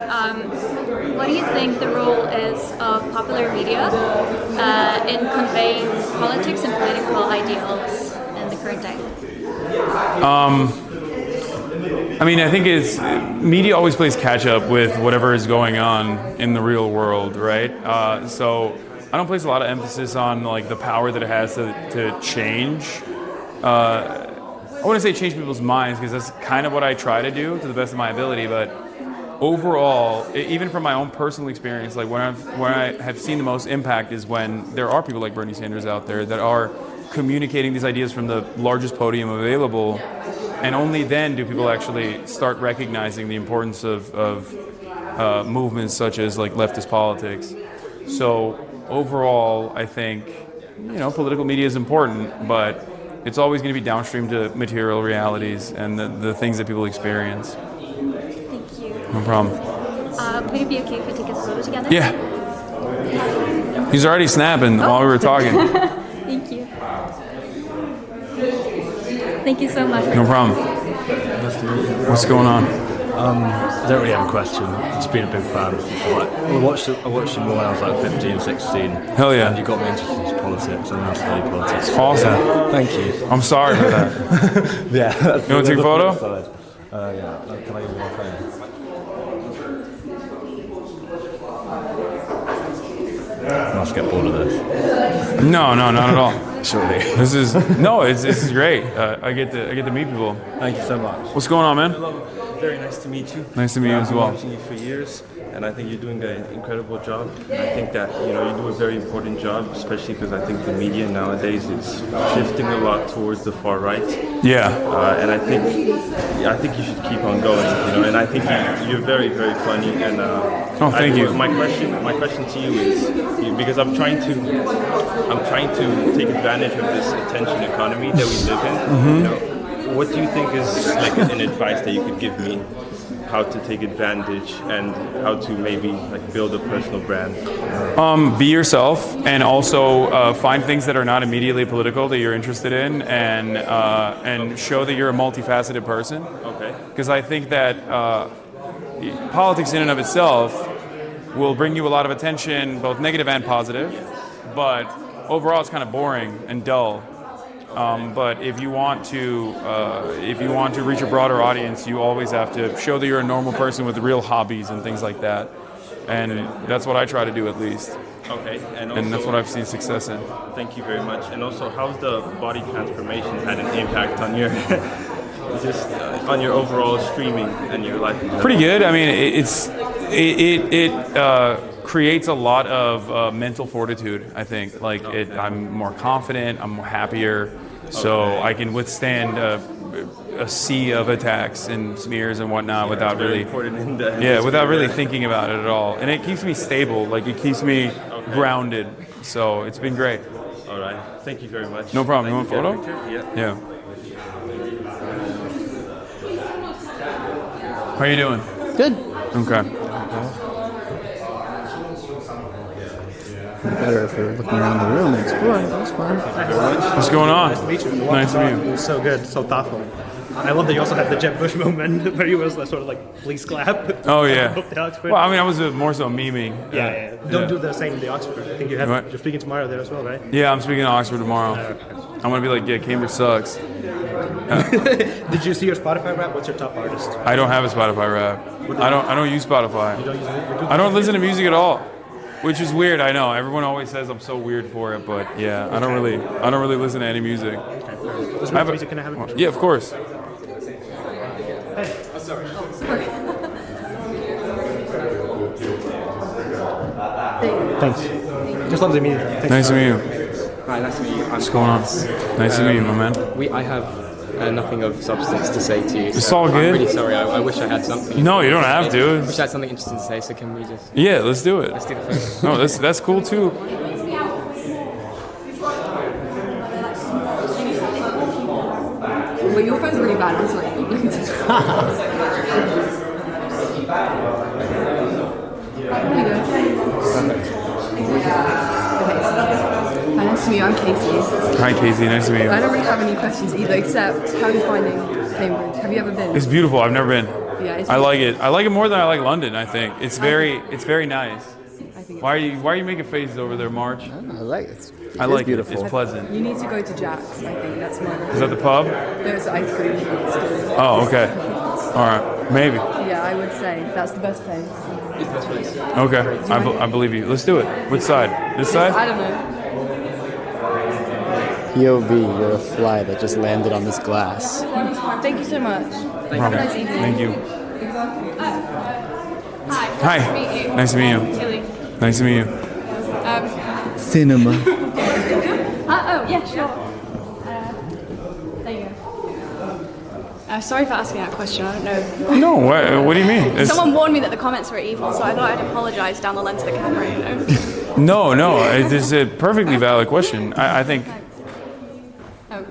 What do you think the role is of popular media in conveying politics and political ideals in the current day? I mean, I think media always plays catch up with whatever is going on in the real world, right? So I don't place a lot of emphasis on like the power that it has to change. I wouldn't say change people's minds because that's kind of what I try to do to the best of my ability. But overall, even from my own personal experience, like when I have seen the most impact is when there are people like Bernie Sanders out there that are communicating these ideas from the largest podium available. And only then do people actually start recognizing the importance of movements such as like leftist politics. So overall, I think political media is important, but it's always going to be downstream to material realities and the things that people experience. Thank you. No problem. Would it be okay if we take a photo together? Yeah. He's already snapping while we were talking. Thank you. Thank you so much. No problem. What's going on? I don't really have a question. Just been a big fan. I watched you more when I was like 15, 16. Hell yeah. And you got me interested in politics and I study politics. Awesome. Yeah, thank you. I'm sorry for that. Yeah. You want to take a photo? Yeah. Can I use my phone? I must get bored of this. No, not at all. Surely. This is great. I get to meet people. Thank you so much. What's going on, man? Very nice to meet you. Nice to meet you as well. I've been watching you for years, and I think you're doing an incredible job. And I think that you do a very important job, especially because I think the media nowadays is shifting a lot towards the far right. Yeah. And I think you should keep on going. And I think you're very, very funny. And thank you. My question to you is because I'm trying to take advantage of this attention economy that we live in. Mm-hmm. What do you think is like an advice that you could give me how to take advantage and how to maybe like build a personal brand? Be yourself and also find things that are not immediately political that you're interested in and show that you're a multifaceted person. Okay. Because I think that politics in and of itself will bring you a lot of attention, both negative and positive, but overall it's kind of boring and dull. But if you want to reach a broader audience, you always have to show that you're a normal person with real hobbies and things like that. And that's what I try to do at least. Okay. And that's what I've seen success in. Thank you very much. And also, how's the body transformation had an impact on your on your overall streaming and your life? Pretty good. I mean, it creates a lot of mental fortitude. I think I'm more confident. I'm happier, so I can withstand a sea of attacks and smears and whatnot without really thinking about it at all. And it keeps me stable. Like it keeps me grounded. So it's been great. All right. Thank you very much. No problem. You want a photo? Yeah. How are you doing? Good. Okay. Better if we're looking around the room and exploring. That's fine. What's going on? Nice to meet you. Nice to meet you. It was so good, so thoughtful. I love that you also had the Jeb Bush moment where you was sort of like police clap. Oh yeah. Oxford. Well, I mean, I was more so memeing. Yeah. Don't do the same in the Oxford. I think you're speaking tomorrow there as well, right? Yeah, I'm speaking to Oxford tomorrow. I'm gonna be like, yeah, Cambridge sucks. Did you see your Spotify rap? What's your top artist? I don't have a Spotify rap. I don't use Spotify. You don't use it? I don't listen to music at all, which is weird. I know everyone always says I'm so weird for it, but yeah, I don't really listen to any music. Music, can I have it? Yeah, of course. Thanks. Just love the meeting. Nice to meet you. Hi, nice to meet you. What's going on? Nice to meet you, my man. I have nothing of substance to say to you. It's all good. I'm really sorry. I wish I had something. No, you don't have to. I wish I had something interesting to say. So can we just? Yeah, let's do it. Let's do the photo. No, that's cool too. Well, your phone's really bad. I'm sorry. Nice to meet you. I'm Casey. Hi, Casey. Nice to meet you. I don't really have any questions either, except how are you finding Cambridge? Have you ever been? It's beautiful. I've never been. Yeah, it's I like it. I like it more than I like London. I think it's very nice. I think Why are you making faces over there, March? I like it. I like beautiful. it. It's pleasant. you need to go to Jack's. I think that's my. Is that the pub? There's ice cream. store. Oh, okay. All right, maybe. Yeah, I would say that's the best place. Okay, I believe you. Let's do it. Which side? This side? I don't know. POV, you're a fly that just landed on this glass. Thank you so much. Have a nice evening. Thank you. Hi. Hi. Nice to meet you. Nice to meet you. Tilly. Nice to meet you. Cinema. Oh, yeah, sure. There you go. Sorry for asking that question. I don't know. No, what do you mean? Someone warned me that the comments were evil, so I thought I'd apologize down the lens of the camera, you know? No. It's a perfectly valid question. I think Oh.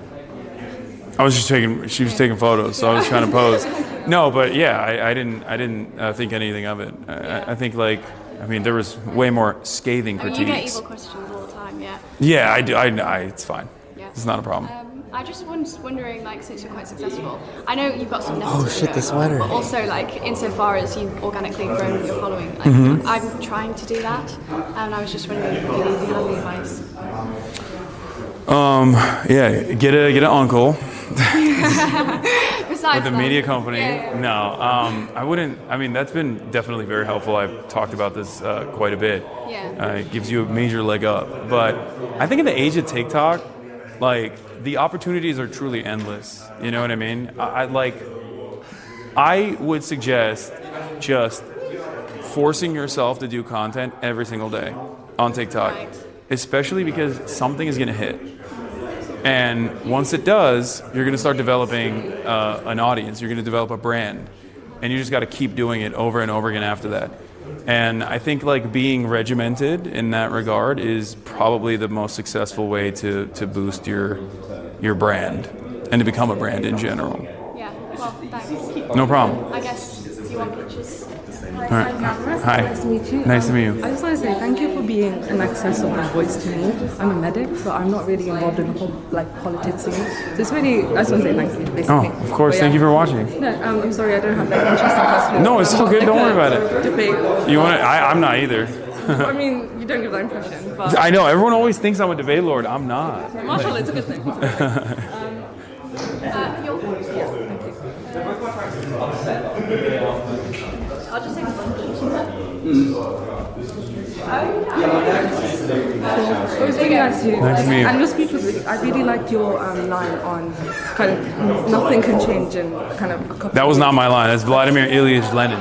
I was just she was taking photos, so I was trying to pose. No, but yeah, I didn't think anything of it. I think there was way more scathing I mean, you get critiques. evil questions all the time, yeah. Yeah, I do. It's fine. Yeah. It's not a problem. I just was wondering, since you're quite successful, I know you've got some Oh shit, the sweater. but also, insofar as you've organically grown your following, I'm trying to do that, and I was just wondering if you have any advice. Yeah, get an uncle Besides with a that. media company. Yeah. No, I wouldn't. I mean, that's been definitely very helpful. I've talked about this quite a bit. Yeah. It gives you a major leg up. But I think in the age of TikTok, the opportunities are truly endless. You know what I mean? I would suggest just forcing yourself to do content every single day on TikTok, Right. especially because something is going to hit. And once it does, you're going to start developing an audience. You're going to develop a brand. And you just got to keep doing it over and over again after that. And I think being regimented in that regard is probably the most successful way to boost your brand and to become a brand in general. Yeah, well, thanks. No problem. I guess you want pictures? All right. Hi. Nice to meet you. Nice to meet you. I just want to say thank you for being an accessible voice to me. I'm a medic, so I'm not really involved in the whole politics thing. So it's really, I just want to say thank you, basically. Oh, of course. Thank you for watching. No, I'm sorry, I don't have that interesting questions. No, it's all good. Don't worry about it. Debate. You want to? I'm not either. I mean, you don't give that impression, but I know. Everyone always thinks I'm a debate lord. I'm not. Marshall, it's a good thing. I'll just take a photo. It was really nice to Nice to meet you. And your speech was really, I really liked your line on kind of nothing can change in kind of a couple That was not my line. That's Vladimir Ilyich Lenin.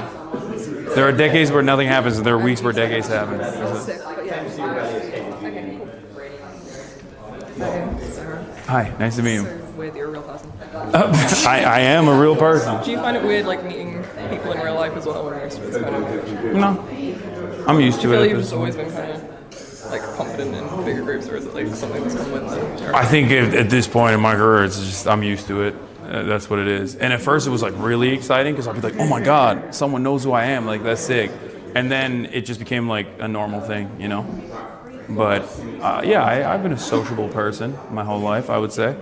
There are decades where nothing happens, and there are weeks where decades happen. sick, but yeah. Okay, cool. Hi. Nice to meet you. Weird, you're a real person. I am a real person. Do you find it weird, meeting people in real life as well, or most of it's kind of... No. I'm used Do to you feel it. you've just always been kind of, confident in bigger groups, or is it, something that's come with it? I think at this point in my career, it's just I'm used to it. That's what it is. And at first, it was really exciting because I'd be like, "Oh my God, someone knows who I am! That's sick." And then it just became a normal thing, you know. But yeah, I've been a sociable person my whole life, I would say.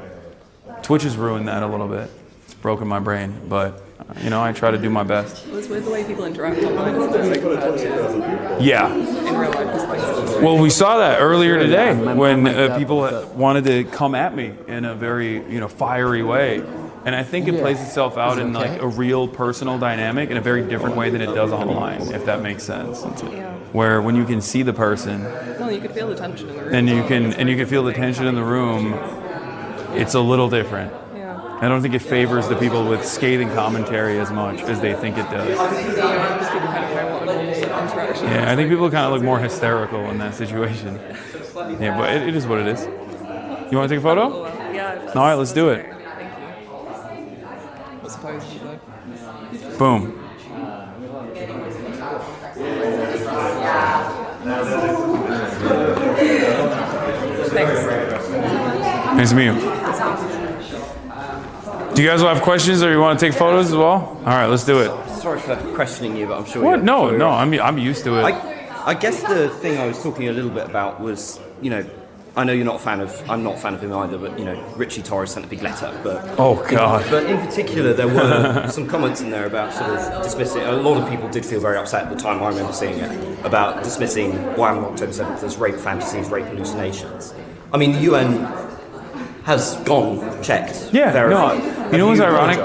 Twitch has ruined that a little bit. It's broken my brain, but I try to do my best. Well, it's weird the way people interact online, isn't it, compared to Yeah. in real life. Well, we saw that earlier today when people wanted to come at me in a very, fiery way. And I think it plays itself out in a real personal dynamic in a very different way than it does online, if that makes sense. Where when you can see the person, No, you could feel the tension in the room. and you can feel the tension in the room, it's a little different. Yeah. I don't think it favors the people with scathing commentary as much as they think it does. Just people kind of know what a normal interaction Yeah, I think people kind of look more hysterical in that situation. Yeah, but it is what it is. You want to take a photo? Yeah. All right, let's do it. Thank you. What's the pose, though? Boom. Thanks. Nice to meet you. Do you guys all have questions or you want to take photos as well? All right, let's do it. Sorry for questioning you, but I'm sure. What? No, I'm used to it. I guess the thing I was talking a little bit about was, I know you're not a fan of. I'm not a fan of him either. But Richie Torres sent a big letter. But oh god! But in particular, there were some comments in there about sort of dismissing. A lot of people did feel very upset at the time. I remember seeing it about dismissing Wham! October 7th as rape fantasies, rape hallucinations. I mean, the UN has gone checked. Yeah, verified. no. You know what's ironic?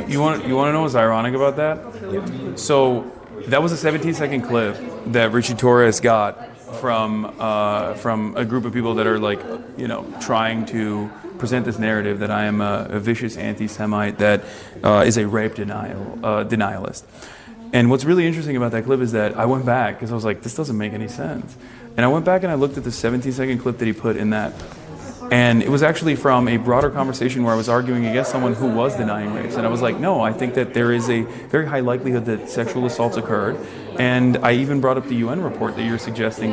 You want to know what's ironic about that? Yeah. So that was a 17-second clip that Richie Torres got from a group of people that are like, trying to present this narrative that I am a vicious anti-Semite that is a rape denialist. And what's really interesting about that clip is that I went back because I was like, this doesn't make any sense. And I went back and I looked at the 17-second clip that he put in that. And it was actually from a broader conversation where I was arguing against someone who was denying rapes. And I was like, no, I think that there is a very high likelihood that sexual assaults occurred. And I even brought up the UN report that you're suggesting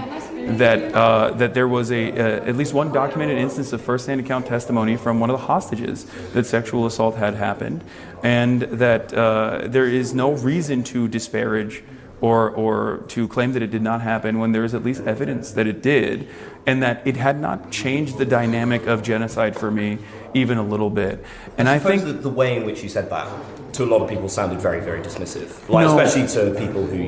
that there was at least one documented instance of first-hand account testimony from one of the hostages that sexual assault had happened. And that there is no reason to disparage or to claim that it did not happen when there is at least evidence that it did, and that it had not changed the dynamic of genocide for me even a little bit. And I think that the way in which you said that to a lot of people sounded very, very dismissive. Especially to people who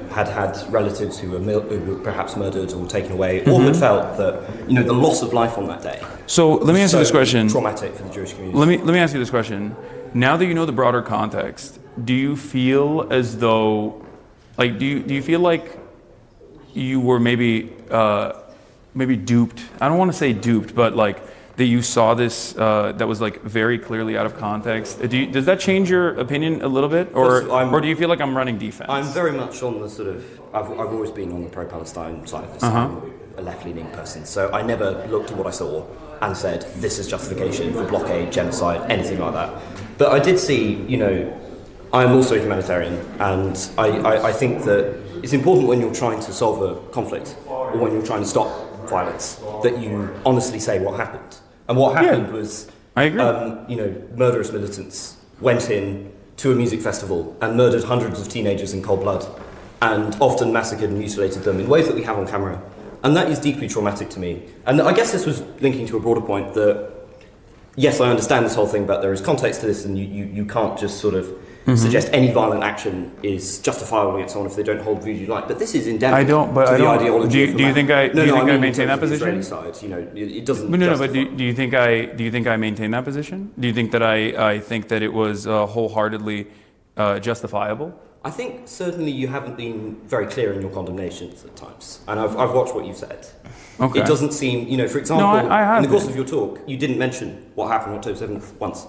had relatives who were perhaps murdered or taken away, or had felt that the loss of life on that day. So let me ask you this question. Traumatic for the Jewish community. Let me ask you this question. Now that you know the broader context, do you feel as though, do you feel like you were maybe duped? I don't want to say duped, but that you saw this that was very clearly out of context. Does that change your opinion a little bit, or do you feel like I'm running defense? I'm very much on the sort of. I've always been on the pro-Palestine side of this. I'm a left-leaning person, so I never looked at what I saw and said this is justification for blockade, genocide, anything like that. But I did see, I'm also a humanitarian, and I think that it's important when you're trying to solve a conflict or when you're trying to stop violence that you honestly say what happened. And what happened was, I agree. Murderous militants went in to a music festival and murdered hundreds of teenagers in cold blood, and often massacred and mutilated them in ways that we have on camera. And that is deeply traumatic to me. And I guess this was linking to a broader point that, yes, I understand this whole thing, but there is context to this, and you can't just sort of suggest any violent action is justifiable against someone if they don't hold views you like. But this is endemic to the ideology. Do you think I maintain that position? Side, it doesn't. No. But do you think I maintain that position? Do you think that I think that it was wholeheartedly justifiable? I think certainly you haven't been very clear in your condemnations at times, and I've watched what you've said. Okay. It doesn't seem, for example, I in the course of your talk, you didn't mention what happened on October 7th once.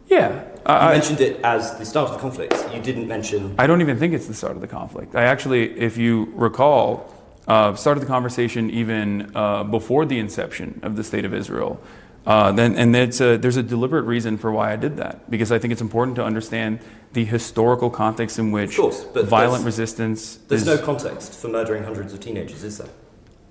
Yeah. You mentioned it as the start of the conflict. You didn't mention... I don't even think it's the start of the conflict. I actually, if you recall, started the conversation even before the inception of the State of Israel. There's a deliberate reason for why I did that, because I think it's important to understand the historical context in which violent resistance... There's no context for murdering hundreds of teenagers, is there?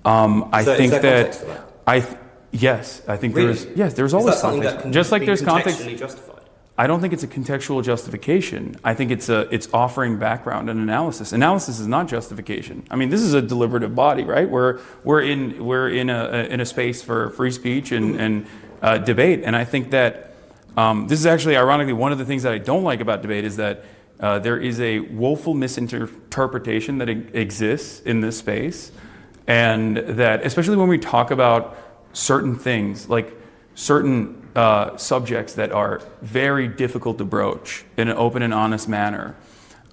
I think that... Yes, I think really? there's always context. Just like there's context. Justified? I don't think it's a contextual justification. I think it's offering background and analysis. Analysis is not justification. I mean, this is a deliberative body, right? We're in a space for free speech and debate. And I think that this is actually, ironically, one of the things that I don't like about debate is that there is a woeful misinterpretation that exists in this space, and that especially when we talk about certain things, like certain subjects that are very difficult to broach in an open and honest manner,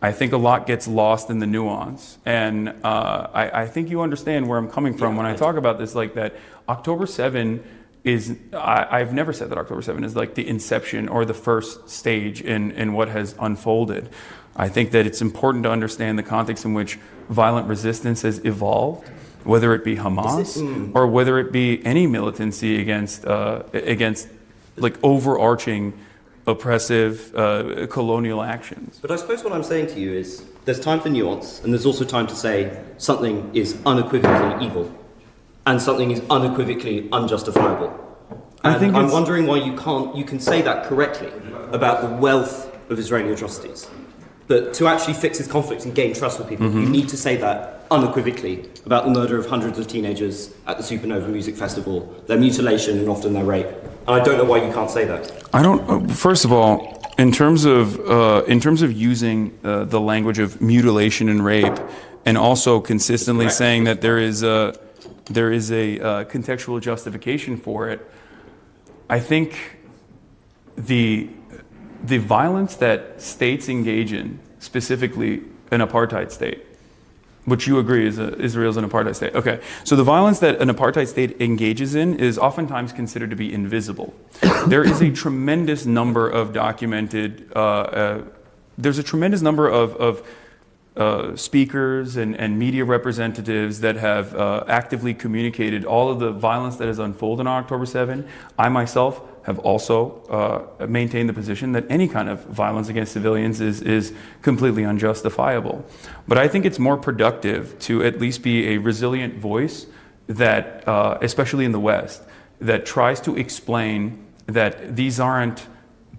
I think a lot gets lost in the nuance. And I think you understand where I'm coming from when I talk about this, like that October 7 is, I've never said that October 7 is like the inception or the first stage in what has unfolded. I think that it's important to understand the context in which violent resistance has evolved, whether it be Hamas or whether it be any militancy against like overarching oppressive colonial actions. But I suppose what I'm saying to you is there's time for nuance, and there's also time to say something is unequivocally evil and something is unequivocally unjustifiable. And I'm wondering why you can say that correctly about the wealth of Israeli atrocities. But to actually fix this conflict and gain trust with people, you need to say that unequivocally about the murder of hundreds of teenagers at the Supernova Music Festival, their mutilation and often their rape. And I don't know why you can't say that. I don't. First of all, in terms of using the language of mutilation and rape, and also consistently saying that there is a contextual justification for it, I think the violence that states engage in, specifically an apartheid state, which you agree is Israel's an apartheid state. Okay, so the violence that an apartheid state engages in is oftentimes considered to be invisible. There is a tremendous number of documented, there's a tremendous number of speakers and media representatives that have actively communicated all of the violence that has unfolded on October 7. I myself have also maintained the position that any kind of violence against civilians is completely unjustifiable. But I think it's more productive to at least be a resilient voice that, especially in the West, that tries to explain that these aren't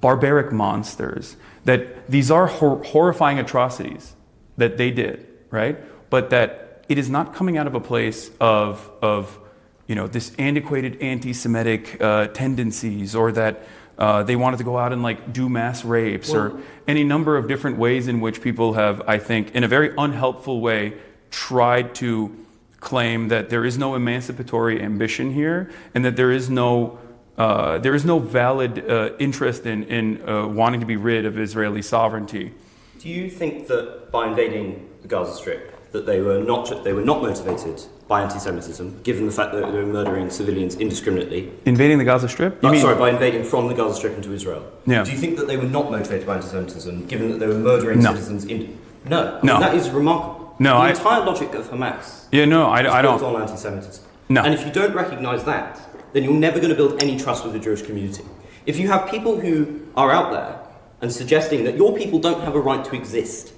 barbaric monsters, that these are horrifying atrocities that they did, right? But that it is not coming out of a place of this antiquated anti-Semitic tendencies, or that they wanted to go out and like do mass rapes, or any number of different ways in which people have, I think, in a very unhelpful way, tried to claim that there is no emancipatory ambition here, and that there is no valid interest in wanting to be rid of Israeli sovereignty. Do you think that by invading the Gaza Strip, that they were not motivated by anti-Semitism, given the fact that they were murdering civilians indiscriminately? Invading the Gaza Strip? By invading from the Gaza Strip into Israel. Yeah. Do you think that they were not motivated by anti-Semitism, given that they were murdering citizens? No. No. That is remarkable. No, the entire logic of Hamas I don't. is built on anti-Semitism. No. And if you don't recognise that, then you're never going to build any trust with the Jewish community. If you have people who are out there and suggesting that your people don't have a right to exist,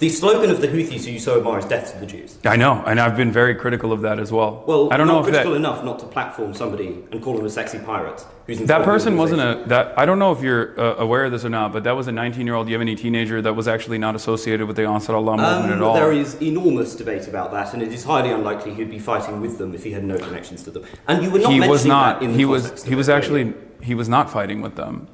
the slogan of the Houthis, who you so admire, is death to the Jews. I know, and I've been very critical of that as well. Well, I don't know if critical enough not to platform somebody and call him a sexy pirate. That person wasn't I don't know if you're aware of this or not, but that was a 19-year-old Yemeni teenager that was actually not associated with the Ansar Allah movement at all. There is enormous debate about that, and it is highly unlikely he'd be fighting with them if he had no connections to them. And you were not mentioning that in the context of it. He was not fighting with them.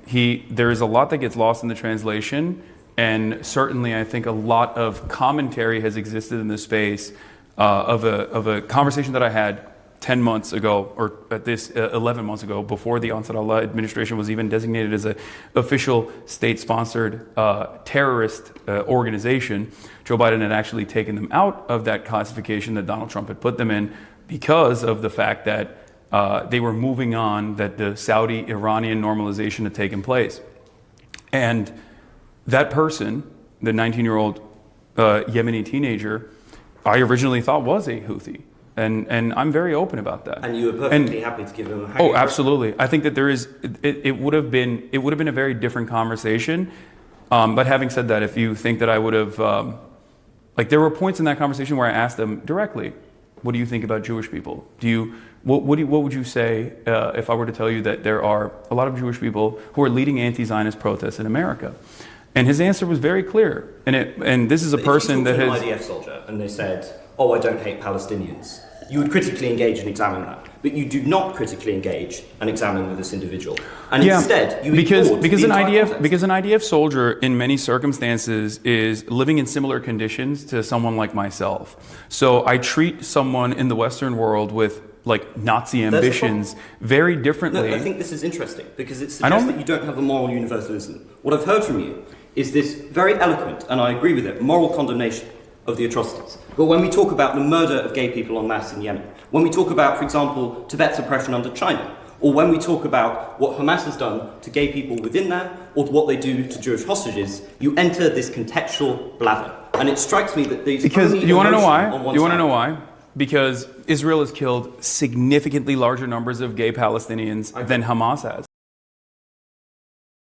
There is a lot that gets lost in the translation, and certainly I think a lot of commentary has existed in this space of a conversation that I had 10 months ago, or at this 11 months ago, before the Ansar Allah administration was even designated as an official state-sponsored terrorist organization. Joe Biden had actually taken them out of that classification that Donald Trump had put them in because of the fact that they were moving on, that the Saudi-Iranian normalization had taken place. And that person, the 19-year-old Yemeni teenager, I originally thought was a Houthi. And I'm very open about that. And you were perfectly happy to give him a hang. Oh, absolutely. I think that there is. It would have been a very different conversation. But having said that, if you think that I would have, there were points in that conversation where I asked them directly, "What do you think about Jewish people? What would you say if I were to tell you that there are a lot of Jewish people who are leading anti-Zionist protests in America?" And his answer was very clear. And this is a person that has. If you talked to an IDF soldier and they said, "Oh, I don't hate Palestinians," you would critically engage and examine that. But you do not critically engage and examine with this individual. And instead, you because an IDF IDF soldier in many circumstances is living in similar conditions to someone like myself. So I treat someone in the Western world with Nazi ambitions very differently. No, I think this is interesting because it suggests that you don't have a moral universalism. What I've heard from you is this very eloquent, and I agree with it, moral condemnation of the atrocities. But when we talk about the murder of gay people en masse in Yemen, when we talk about, for example, Tibet's oppression under China, or when we talk about what Hamas has done to gay people within there, or what they do to Jewish hostages, you enter this contextual blather. And it strikes me that these because you want to know why? You want to know why? Because Israel has killed significantly larger numbers of gay Palestinians than Hamas has.